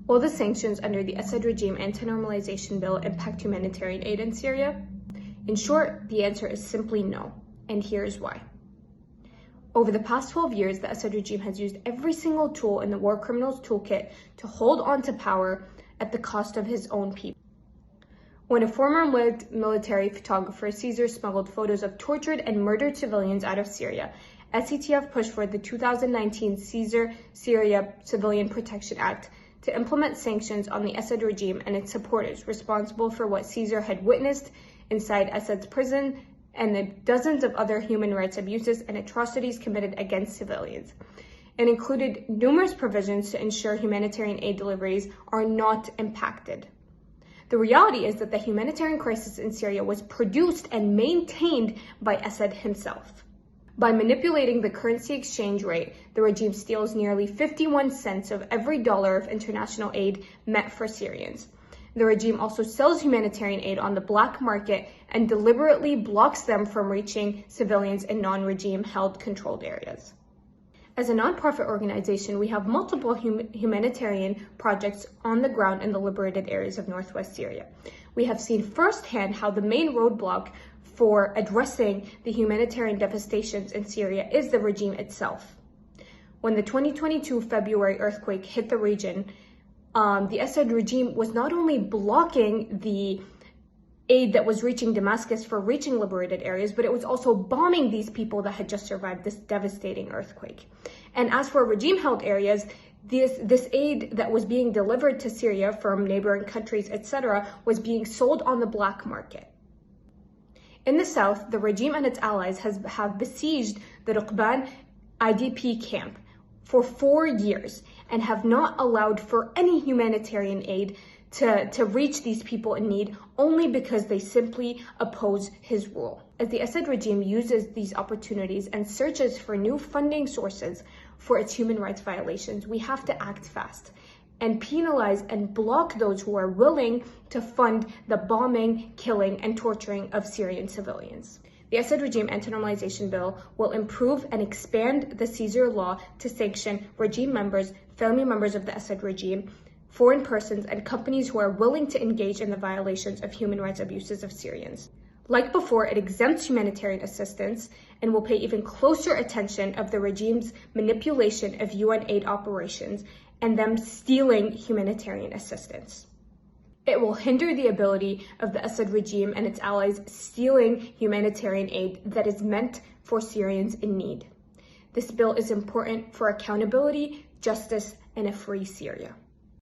Will the sanctions under the Assad Regime Anti-Normalization Bill impact humanitarian aid in Syria? In short, the answer is simply no, and here's why. Over the past 12 years, the Assad regime has used every single tool in the war criminals toolkit to hold on to power at the cost of his own people. When a former military photographer, Caesar, smuggled photos of tortured and murdered civilians out of Syria, SETF pushed for the 2019 Caesar Syria Civilian Protection Act to implement sanctions on the Assad regime and its supporters responsible for what Caesar had witnessed inside Assad's prison and the dozens of other human rights abuses and atrocities committed against civilians. It included numerous provisions to ensure humanitarian aid deliveries are not impacted. The reality is that the humanitarian crisis in Syria was produced and maintained by Assad himself. By manipulating the currency exchange rate, the regime steals nearly 51 cents of every dollar of international aid meant for Syrians. The regime also sells humanitarian aid on the black market and deliberately blocks them from reaching civilians in non-regime held controlled areas. As a nonprofit organization, we have multiple humanitarian projects on the ground in the liberated areas of northwest Syria. We have seen firsthand how the main roadblock for addressing the humanitarian devastations in Syria is the regime itself. When the 2022 February earthquake hit the region, the Assad regime was not only blocking the aid that was reaching Damascus for reaching liberated areas, but it was also bombing these people that had just survived this devastating earthquake. And as for regime-held areas, this aid that was being delivered to Syria from neighboring countries, etc., was being sold on the black market. In the south, the regime and its allies have besieged the Ruqban IDP camp for 4 years and have not allowed for any humanitarian aid to reach these people in need only because they simply oppose his rule. As the Assad regime uses these opportunities and searches for new funding sources for its human rights violations, we have to act fast and penalize and block those who are willing to fund the bombing, killing, and torturing of Syrian civilians. The Assad Regime Anti-Normalization Bill will improve and expand the Caesar law to sanction regime members, family members of the Assad regime, foreign persons, and companies who are willing to engage in the violations of human rights abuses of Syrians. Like before, it exempts humanitarian assistance and will pay even closer attention of the regime's manipulation of UN aid operations and them stealing humanitarian assistance. It will hinder the ability of the Assad regime and its allies stealing humanitarian aid that is meant for Syrians in need. This bill is important for accountability, justice, and a free Syria.